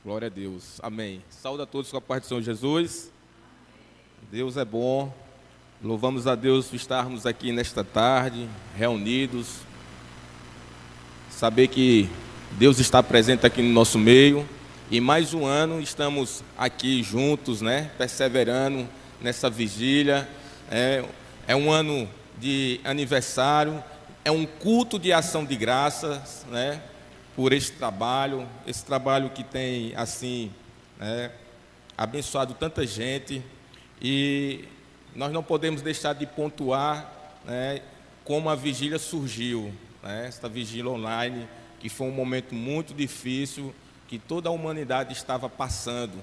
Glória a Deus. Amém. Saúde a todos com a paz do Senhor Jesus. Deus é bom. Louvamos a Deus por estarmos aqui nesta tarde, reunidos. Saber que Deus está presente aqui no nosso meio. E mais um ano estamos aqui juntos, perseverando nessa vigília. É um ano de aniversário, é um culto de ação de graças, por esse trabalho que tem, assim, abençoado tanta gente. E nós não podemos deixar de pontuar, como a vigília surgiu, esta vigília online, que foi um momento muito difícil, que toda a humanidade estava passando.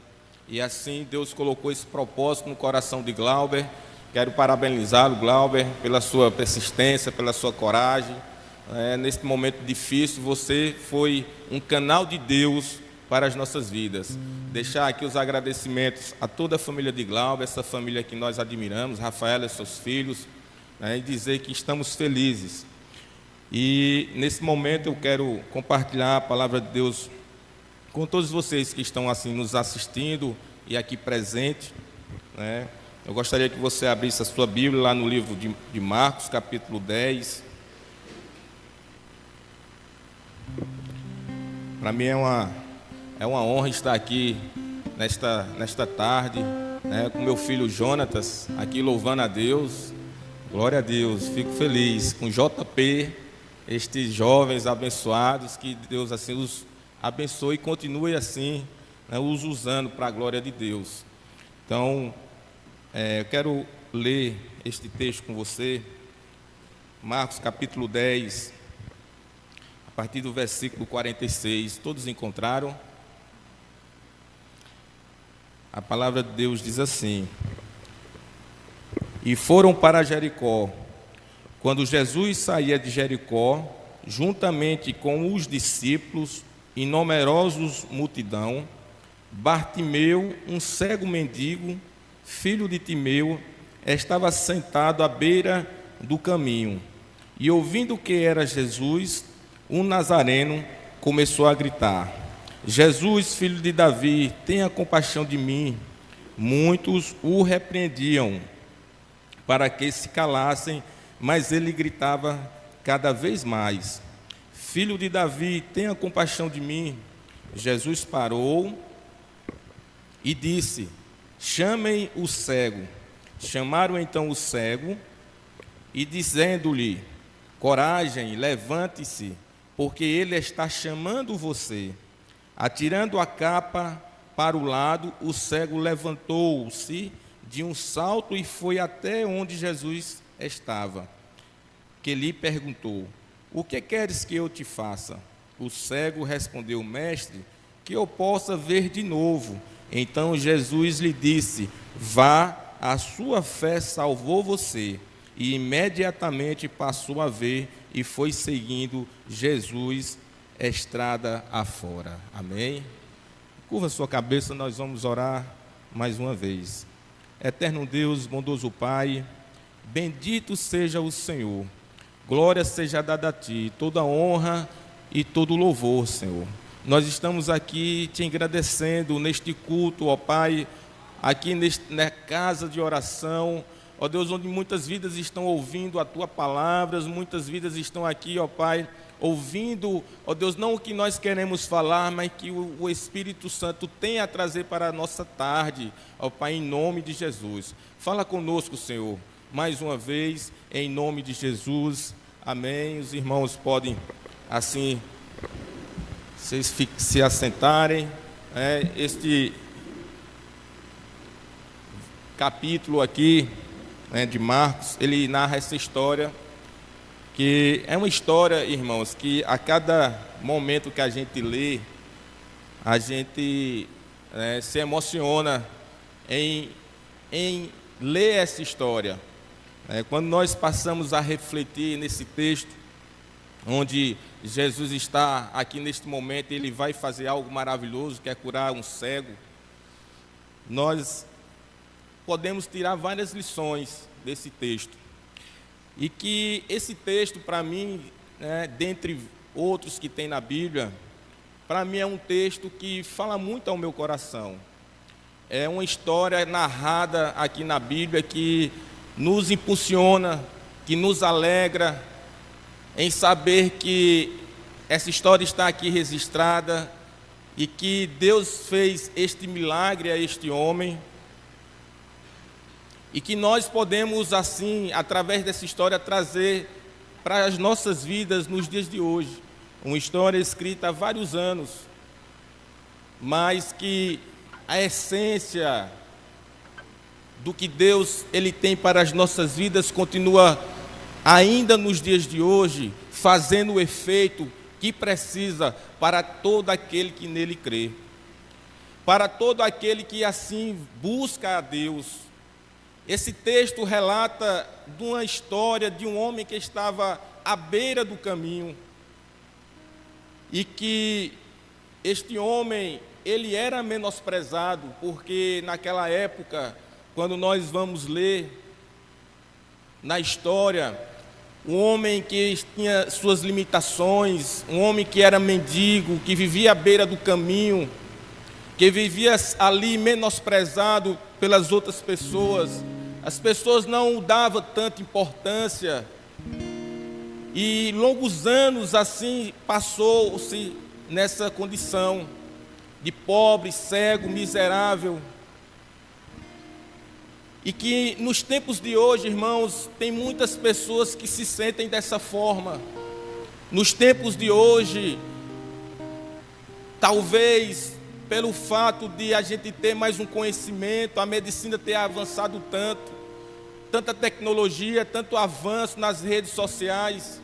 E assim Deus colocou esse propósito no coração de Glauber. Quero parabenizá-lo, Glauber, pela sua persistência, pela sua coragem. Nesse momento difícil, você foi um canal de Deus para as nossas vidas. Deixar aqui os agradecimentos a toda a família de Glauber, essa família que nós admiramos, Rafaela e seus filhos, e dizer que estamos felizes. E nesse momento eu quero compartilhar a palavra de Deus com todos vocês que estão assim nos assistindo e aqui presentes. Eu gostaria que você abrisse a sua Bíblia lá no livro de Marcos, capítulo 10. Para mim é uma honra estar aqui nesta tarde, com meu filho Jonatas, aqui louvando a Deus. Glória a Deus, fico feliz com JP, estes jovens abençoados, que Deus assim os abençoe e continue assim, os usando para a glória de Deus. Então, eu quero ler este texto com você, Marcos capítulo 10, a partir do versículo 46. Todos encontraram? A palavra de Deus diz assim: E foram para Jericó. Quando Jesus saía de Jericó, juntamente com os discípulos e numerosos multidão, Bartimeu, um cego mendigo, filho de Timeu, estava sentado à beira do caminho. E ouvindo que era Jesus, um nazareno, começou a gritar: Jesus, filho de Davi, tenha compaixão de mim. Muitos o repreendiam para que se calassem, mas ele gritava cada vez mais: Filho de Davi, tenha compaixão de mim. Jesus parou e disse: Chamem o cego. Chamaram então o cego e, dizendo-lhe: Coragem, levante-se, porque ele está chamando você. Atirando a capa para o lado, o cego levantou-se de um salto e foi até onde Jesus estava, que lhe perguntou: O que queres que eu te faça? O cego respondeu: Mestre, que eu possa ver de novo. Então Jesus lhe disse: Vá, a sua fé salvou você. E imediatamente passou a ver e foi seguindo Jesus estrada afora. Amém? Curva sua cabeça, nós vamos orar mais uma vez. Eterno Deus, bondoso Pai, bendito seja o Senhor. Glória seja dada a Ti, toda honra e todo louvor, Senhor. Nós estamos aqui te agradecendo neste culto, ó Pai, aqui na casa de oração, ó Deus, onde muitas vidas estão ouvindo a Tua palavra, muitas vidas estão aqui, ó Pai, ouvindo, ó Deus, não o que nós queremos falar, mas que o Espírito Santo tem a trazer para a nossa tarde, ó Pai, em nome de Jesus. Fala conosco, Senhor, mais uma vez, em nome de Jesus. Amém. Os irmãos podem, assim, se assentarem. Este capítulo aqui, de Marcos, ele narra essa história, que é uma história, irmãos, que a cada momento que a gente lê, a gente se emociona em ler essa história. Quando nós passamos a refletir nesse texto, onde Jesus está aqui neste momento, ele vai fazer algo maravilhoso, que é curar um cego, nós podemos tirar várias lições desse texto. E que esse texto, para mim, dentre outros que tem na Bíblia, para mim é um texto que fala muito ao meu coração. É uma história narrada aqui na Bíblia que nos impulsiona, que nos alegra em saber que essa história está aqui registrada e que Deus fez este milagre a este homem e que nós podemos, assim, através dessa história, trazer para as nossas vidas nos dias de hoje. Uma história escrita há vários anos, mas que a essência do que Deus ele tem para as nossas vidas continua ainda nos dias de hoje, fazendo o efeito que precisa para todo aquele que nele crê, para todo aquele que assim busca a Deus. Esse texto relata de uma história de um homem que estava à beira do caminho e que este homem, ele era menosprezado, porque naquela época, quando nós vamos ler na história, um homem que tinha suas limitações, um homem que era mendigo, que vivia à beira do caminho, que vivia ali menosprezado pelas outras pessoas, as pessoas não davam tanta importância, e longos anos assim passou-se nessa condição de pobre, cego, miserável, e que nos tempos de hoje, irmãos, tem muitas pessoas que se sentem dessa forma. Nos tempos de hoje, talvez pelo fato de a gente ter mais um conhecimento, a medicina ter avançado tanto, tanta tecnologia, tanto avanço nas redes sociais,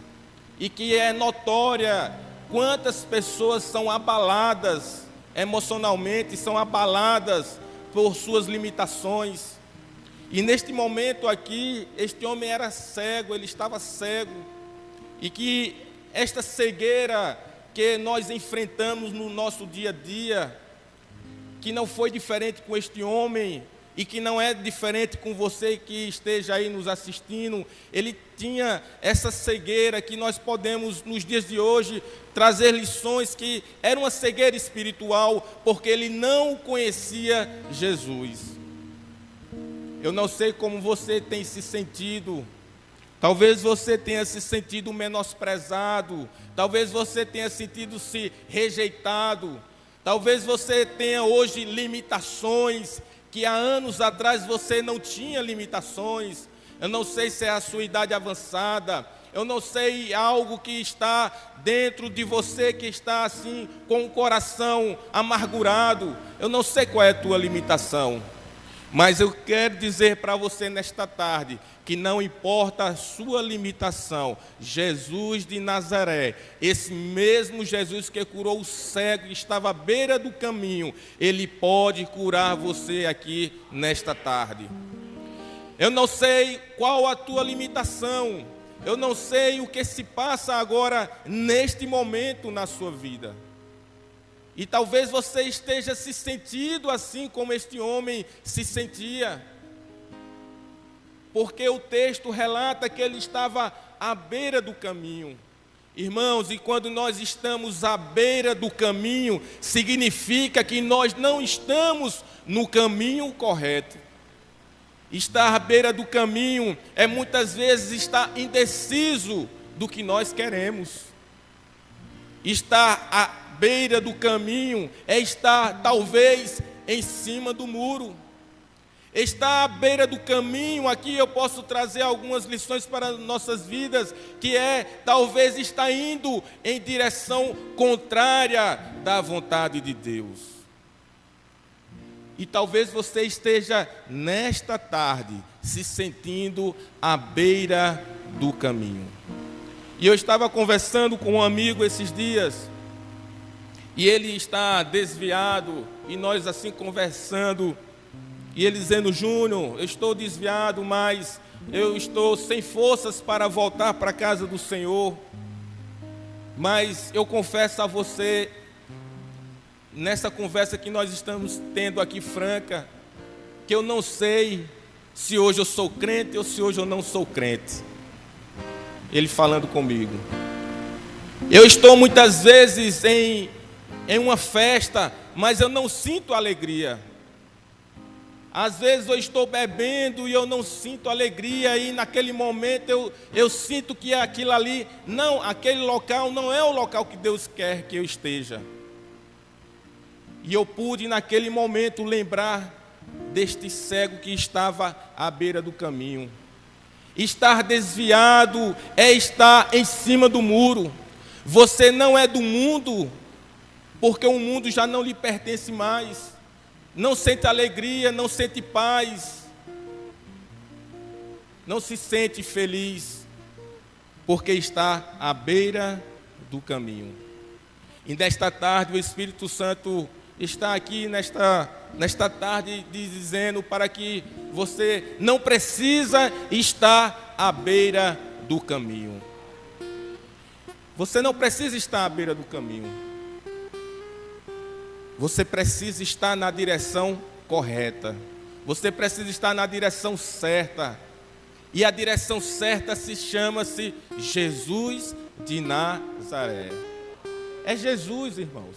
e que é notória quantas pessoas são abaladas emocionalmente, são abaladas por suas limitações. E neste momento aqui, este homem era cego, ele estava cego, e que esta cegueira que nós enfrentamos no nosso dia a dia, que não foi diferente com este homem, e que não é diferente com você que esteja aí nos assistindo, ele tinha essa cegueira que nós podemos, nos dias de hoje, trazer lições que era uma cegueira espiritual, porque ele não conhecia Jesus. Eu não sei como você tem se sentido, talvez você tenha se sentido menosprezado, talvez você tenha sentido-se rejeitado, talvez você tenha hoje limitações, que há anos atrás você não tinha limitações. Eu não sei se é a sua idade avançada, eu não sei algo que está dentro de você, que está assim, com o coração amargurado, eu não sei qual é a tua limitação. Mas eu quero dizer para você nesta tarde, que não importa a sua limitação, Jesus de Nazaré, esse mesmo Jesus que curou o cego e estava à beira do caminho, Ele pode curar você aqui nesta tarde. Eu não sei qual a tua limitação, eu não sei o que se passa agora neste momento na sua vida. E talvez você esteja se sentindo assim como este homem se sentia, porque o texto relata que ele estava à beira do caminho. Irmãos, e quando nós estamos à beira do caminho, significa que nós não estamos no caminho correto. Estar à beira do caminho é muitas vezes estar indeciso do que nós queremos. Estar à beira do caminho é estar talvez em cima do muro. Estar à beira do caminho, aqui eu posso trazer algumas lições para nossas vidas, que é talvez estar indo em direção contrária da vontade de Deus. E talvez você esteja nesta tarde se sentindo à beira do caminho. E eu estava conversando com um amigo esses dias, e ele está desviado, e nós assim conversando, e ele dizendo: Júnior, eu estou desviado, mas eu estou sem forças para voltar para a casa do Senhor. Mas eu confesso a você, nessa conversa que nós estamos tendo aqui franca, que eu não sei se hoje eu sou crente ou se hoje eu não sou crente. Ele falando comigo. Eu estou muitas vezes em em uma festa, mas eu não sinto alegria. Às vezes eu estou bebendo e eu não sinto alegria, e naquele momento eu sinto que aquilo ali, não, aquele local não é o local que Deus quer que eu esteja. E eu pude naquele momento lembrar deste cego que estava à beira do caminho. Estar desviado é estar em cima do muro. Você não é do mundo, porque o mundo já não lhe pertence mais. Não sente alegria, não sente paz, não se sente feliz, porque está à beira do caminho. E nesta tarde o Espírito Santo está aqui nesta tarde dizendo para que você não precisa estar à beira do caminho. Você não precisa estar à beira do caminho. Você precisa estar na direção correta. Você precisa estar na direção certa. E a direção certa chama-se Jesus de Nazaré. É Jesus, irmãos.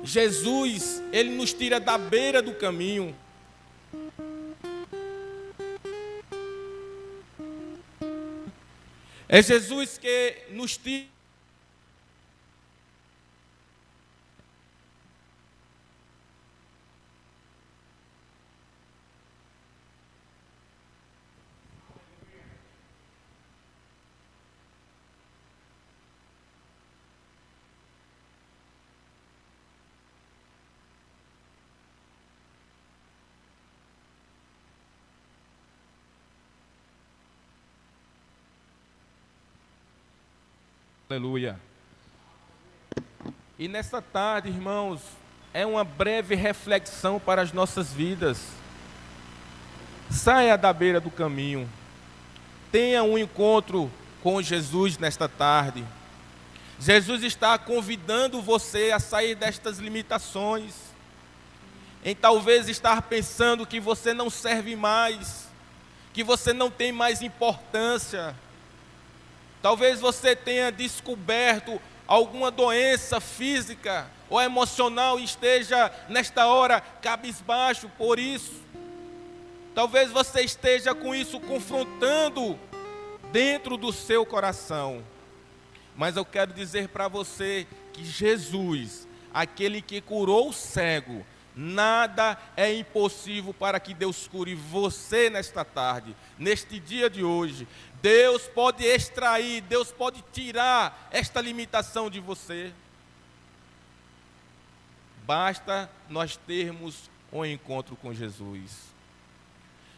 Jesus, Ele nos tira da beira do caminho. É Jesus que nos tira. Aleluia. E nessa tarde, irmãos, é uma breve reflexão para as nossas vidas. Saia da beira do caminho. Tenha um encontro com Jesus nesta tarde. Jesus está convidando você a sair destas limitações. Em talvez estar pensando que você não serve mais, que você não tem mais importância. Talvez você tenha descoberto alguma doença física ou emocional e esteja nesta hora cabisbaixo por isso. Talvez você esteja com isso confrontando dentro do seu coração. Mas eu quero dizer para você que Jesus, aquele que curou o cego, nada é impossível para que Deus cure você nesta tarde, neste dia de hoje. Deus pode extrair, Deus pode tirar esta limitação de você. Basta nós termos um encontro com Jesus.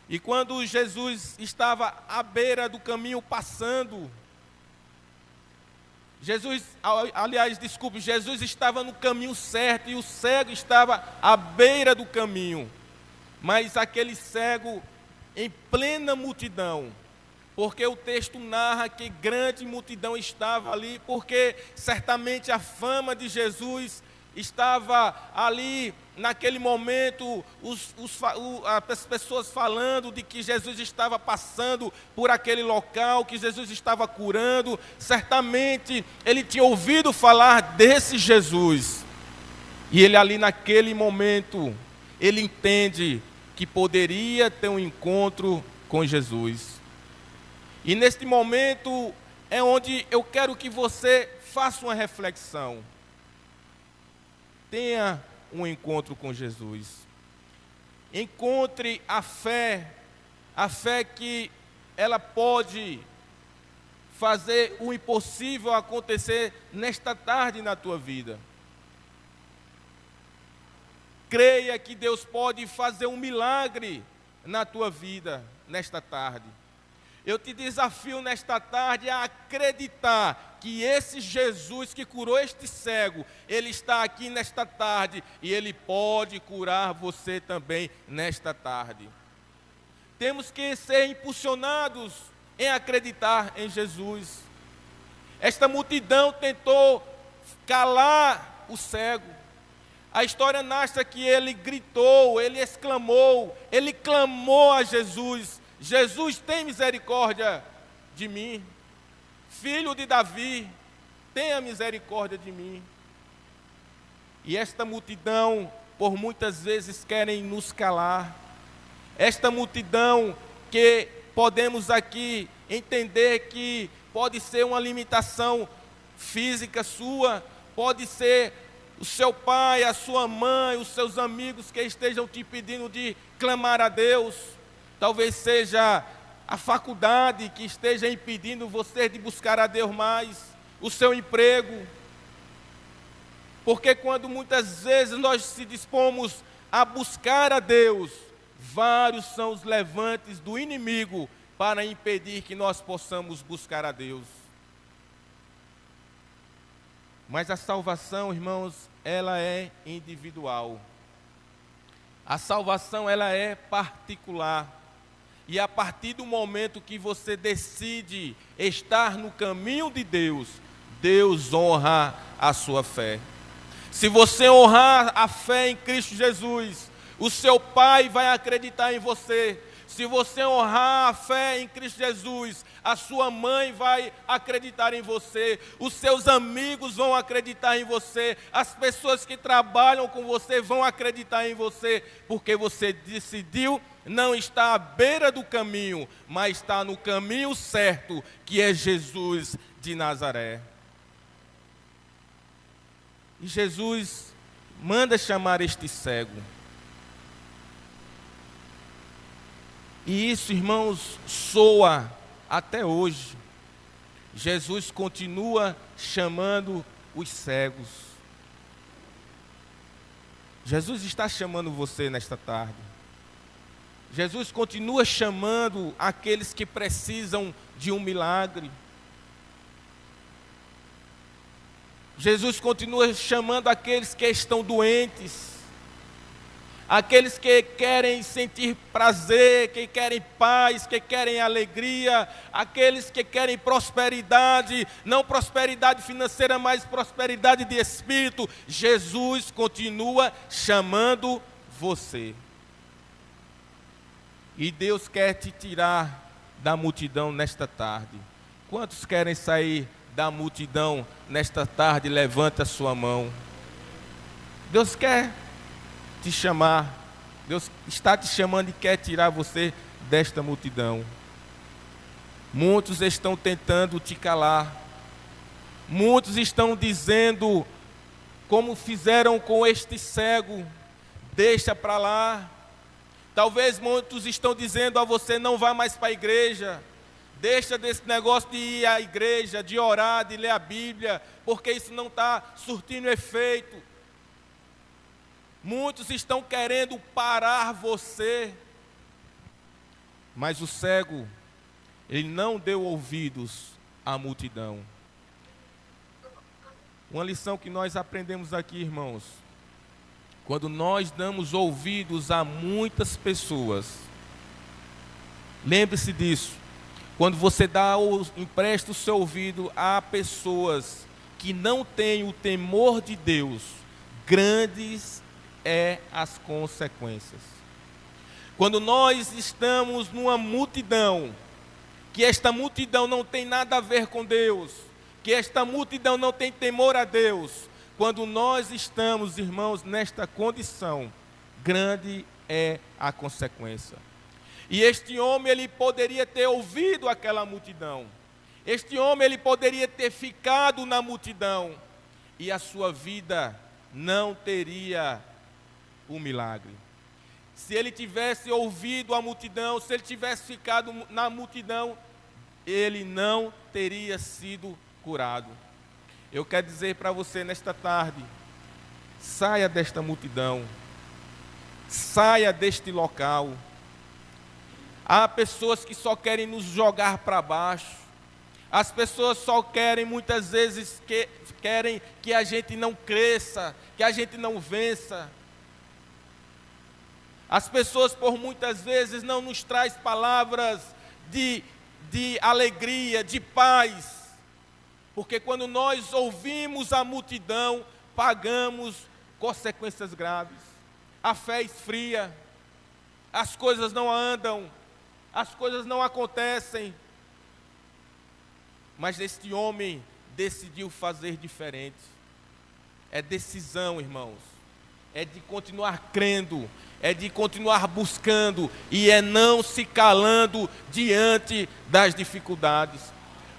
E quando Jesus estava à beira do caminho passando, Jesus estava no caminho certo e o cego estava à beira do caminho. Mas aquele cego em plena multidão, porque o texto narra que grande multidão estava ali, porque certamente a fama de Jesus estava ali naquele momento, as pessoas falando de que Jesus estava passando por aquele local, que Jesus estava curando. Certamente ele tinha ouvido falar desse Jesus, e ele ali naquele momento, ele entende que poderia ter um encontro com Jesus. E neste momento é onde eu quero que você faça uma reflexão. Tenha um encontro com Jesus. Encontre a fé que ela pode fazer o impossível acontecer nesta tarde na tua vida. Creia que Deus pode fazer um milagre na tua vida nesta tarde. Eu te desafio nesta tarde a acreditar que esse Jesus que curou este cego, Ele está aqui nesta tarde e Ele pode curar você também nesta tarde. Temos que ser impulsionados em acreditar em Jesus. Esta multidão tentou calar o cego. A história narra que ele gritou, ele exclamou, ele clamou a Jesus: Jesus, tem misericórdia de mim. Filho de Davi, tenha misericórdia de mim. E esta multidão, por muitas vezes, querem nos calar. Esta multidão que podemos aqui entender que pode ser uma limitação física sua, pode ser o seu pai, a sua mãe, os seus amigos que estejam te pedindo de clamar a Deus. Talvez seja a faculdade que esteja impedindo você de buscar a Deus mais, o seu emprego. Porque quando muitas vezes nós se dispomos a buscar a Deus, vários são os levantes do inimigo para impedir que nós possamos buscar a Deus. Mas a salvação, irmãos, ela é individual. A salvação, ela é particular. E a partir do momento que você decide estar no caminho de Deus, Deus honra a sua fé. Se você honrar a fé em Cristo Jesus, o seu pai vai acreditar em você. Se você honrar a fé em Cristo Jesus, a sua mãe vai acreditar em você, os seus amigos vão acreditar em você, as pessoas que trabalham com você vão acreditar em você, porque você decidiu não estar à beira do caminho, mas está no caminho certo, que é Jesus de Nazaré. E Jesus manda chamar este cego. E isso, irmãos, soa até hoje. Jesus continua chamando os cegos. Jesus está chamando você nesta tarde. Jesus continua chamando aqueles que precisam de um milagre. Jesus continua chamando aqueles que estão doentes, aqueles que querem sentir prazer, que querem paz, que querem alegria, aqueles que querem prosperidade, não prosperidade financeira, mas prosperidade de espírito. Jesus continua chamando você. E Deus quer te tirar da multidão nesta tarde. Quantos querem sair da multidão nesta tarde? Levanta a sua mão. Deus quer te chamar. Deus está te chamando e quer tirar você desta multidão. Muitos estão tentando te calar. Muitos estão dizendo, como fizeram com este cego, deixa para lá. Talvez muitos estão dizendo a você, não vá mais para a igreja. Deixa desse negócio de ir à igreja, de orar, de ler a Bíblia, porque isso não está surtindo efeito. Muitos estão querendo parar você. Mas o cego, ele não deu ouvidos à multidão. Uma lição que nós aprendemos aqui, irmãos. Quando nós damos ouvidos a muitas pessoas, lembre-se disso. Quando você empresta o seu ouvido a pessoas que não têm o temor de Deus, grandes as consequências. Quando nós estamos numa multidão, que esta multidão não tem nada a ver com Deus, que esta multidão não tem temor a Deus, quando nós estamos, irmãos, nesta condição, grande é a consequência. E este homem, ele poderia ter ouvido aquela multidão. Este homem, ele poderia ter ficado na multidão. E a sua vida não teria um milagre. Se ele tivesse ouvido a multidão, se ele tivesse ficado na multidão, ele não teria sido curado. Eu quero dizer para você nesta tarde, saia desta multidão, saia deste local. Há pessoas que só querem nos jogar para baixo. As pessoas só querem, muitas vezes, querem que a gente não cresça, que a gente não vença. As pessoas, por muitas vezes, não nos trazem palavras de alegria, de paz. Porque quando nós ouvimos a multidão, pagamos consequências graves. A fé esfria, as coisas não andam, as coisas não acontecem. Mas este homem decidiu fazer diferente. é decisão, irmãos. É de continuar crendo, é de continuar buscando e é não se calando diante das dificuldades.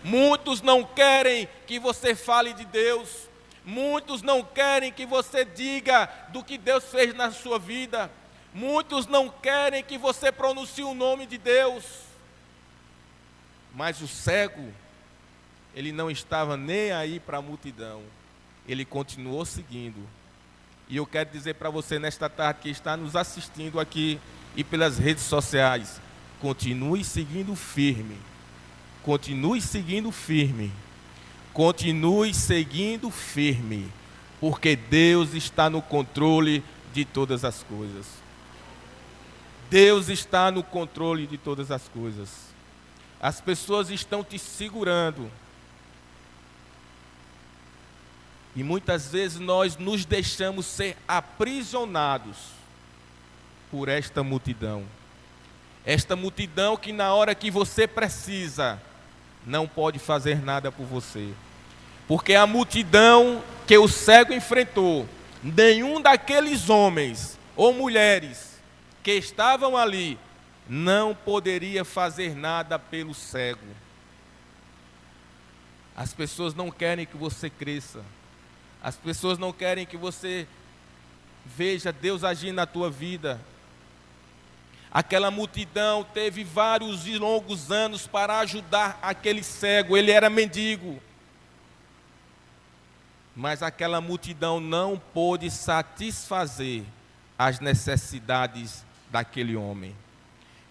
Muitos não querem que você fale de Deus, muitos não querem que você diga do que Deus fez na sua vida, muitos não querem que você pronuncie o nome de Deus, mas o cego, ele não estava nem aí para a multidão, ele continuou seguindo. E eu quero dizer para você nesta tarde que está nos assistindo aqui e pelas redes sociais, continue seguindo firme, continue seguindo firme, continue seguindo firme, porque Deus está no controle de todas as coisas. Deus está no controle de todas as coisas. As pessoas estão te segurando. E muitas vezes nós nos deixamos ser aprisionados por esta multidão. Esta multidão que na hora que você precisa, não pode fazer nada por você. Porque a multidão que o cego enfrentou, nenhum daqueles homens ou mulheres que estavam ali, não poderia fazer nada pelo cego. As pessoas não querem que você cresça. As pessoas não querem que você veja Deus agir na tua vida. Aquela multidão teve vários e longos anos para ajudar aquele cego, ele era mendigo. Mas aquela multidão não pôde satisfazer as necessidades daquele homem.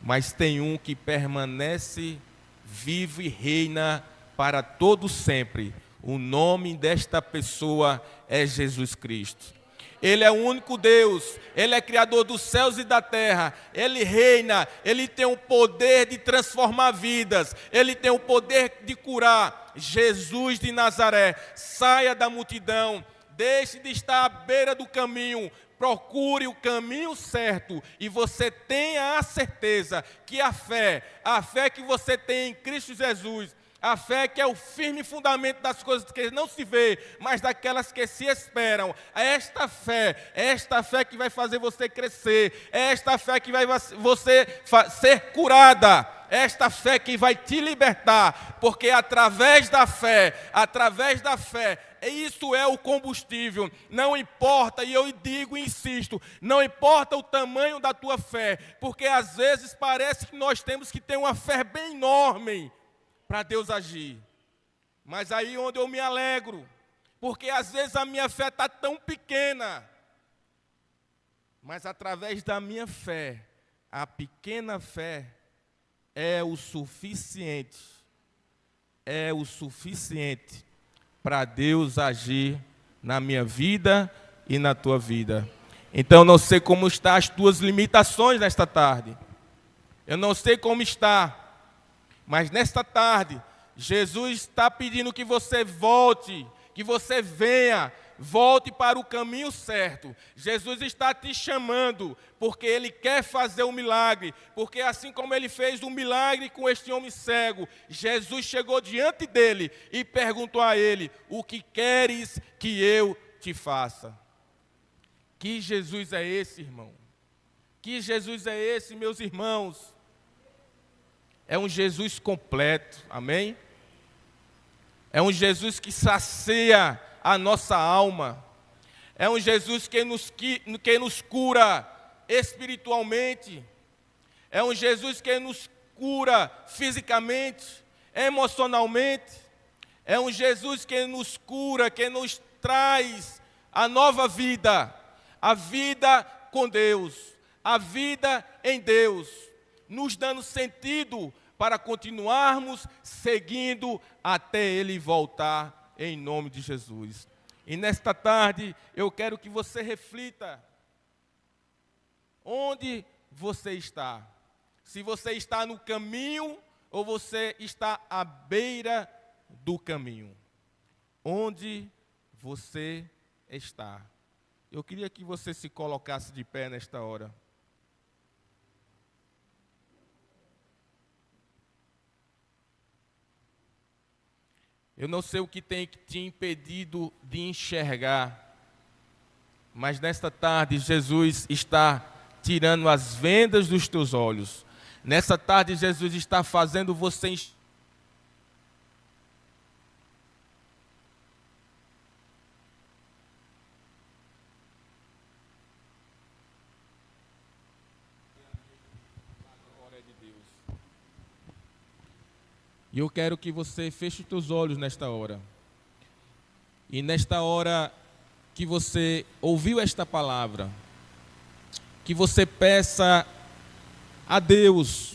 Mas tem um que permanece vivo e reina para todo sempre. O nome desta pessoa é Jesus Cristo. Ele é o único Deus, Ele é Criador dos céus e da terra, Ele reina, Ele tem o poder de transformar vidas, Ele tem o poder de curar. Jesus de Nazaré, saia da multidão, deixe de estar à beira do caminho, procure o caminho certo e você tenha a certeza que a fé que você tem em Cristo Jesus, a fé que é o firme fundamento das coisas que não se vê, mas daquelas que se esperam. É esta fé que vai fazer você crescer. É esta fé que vai você ser curada. É esta fé que vai te libertar. Porque através da fé, isso é o combustível. Não importa, e eu digo e insisto, não importa o tamanho da tua fé. Porque às vezes parece que nós temos que ter uma fé bem enorme para Deus agir. Mas aí onde eu me alegro, porque às vezes a minha fé está tão pequena, mas através da minha fé, a pequena fé é o suficiente para Deus agir na minha vida e na tua vida. Então não sei como estão as tuas limitações nesta tarde, eu não sei como está. Mas nesta tarde, Jesus está pedindo que você volte, que você venha, volte para o caminho certo. Jesus está te chamando, porque Ele quer fazer um milagre. Porque assim como Ele fez um milagre com este homem cego, Jesus chegou diante dele e perguntou a ele: o que queres que eu te faça? Que Jesus é esse, irmão? Que Jesus é esse, meus irmãos? É um Jesus completo, amém? É um Jesus que sacia a nossa alma. É um Jesus que nos cura espiritualmente. É um Jesus que nos cura fisicamente, emocionalmente. É um Jesus que nos cura, que nos traz a nova vida. A vida com Deus, a vida em Deus, nos dando sentido para continuarmos seguindo até Ele voltar, em nome de Jesus. E nesta tarde, eu quero que você reflita, onde você está? Se você está no caminho, ou você está à beira do caminho? Onde você está? Eu queria que você se colocasse de pé nesta hora. Eu não sei o que tem te impedido de enxergar Mas nesta tarde, Jesus está tirando as vendas dos teus olhos. Nessa tarde, Jesus está fazendo você enxergar. E eu quero que você feche os teus olhos nesta hora. E nesta hora que você ouviu esta palavra, que você peça a Deus,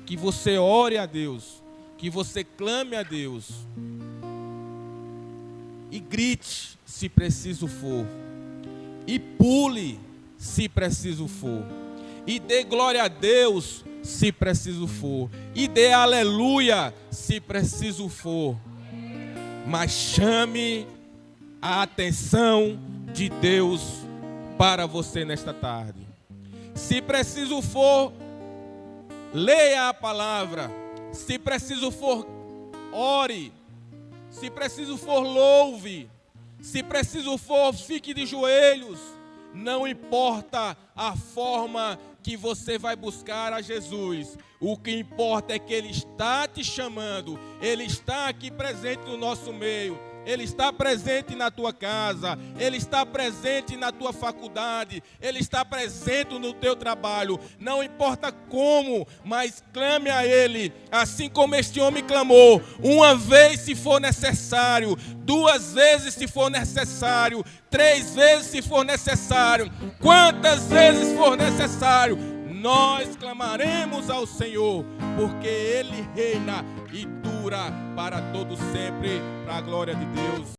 que você ore a Deus, que você clame a Deus. E grite se preciso for. E pule se preciso for. E dê glória a Deus se preciso for. E dê aleluia se preciso for. Mas chame a atenção de Deus para você nesta tarde. Se preciso for, leia a palavra. Se preciso for, ore. Se preciso for, louve. Se preciso for, fique de joelhos. Não importa a forma que você vai buscar a Jesus. O que importa é que Ele está te chamando. Ele está aqui presente no nosso meio. Ele está presente na tua casa, Ele está presente na tua faculdade, Ele está presente no teu trabalho. Não importa como, mas clame a Ele, assim como este homem clamou, uma vez se for necessário, 2 vezes se for necessário, 3 vezes se for necessário, quantas vezes for necessário, nós clamaremos ao Senhor, porque Ele reina e dura para todo sempre, para a glória de Deus.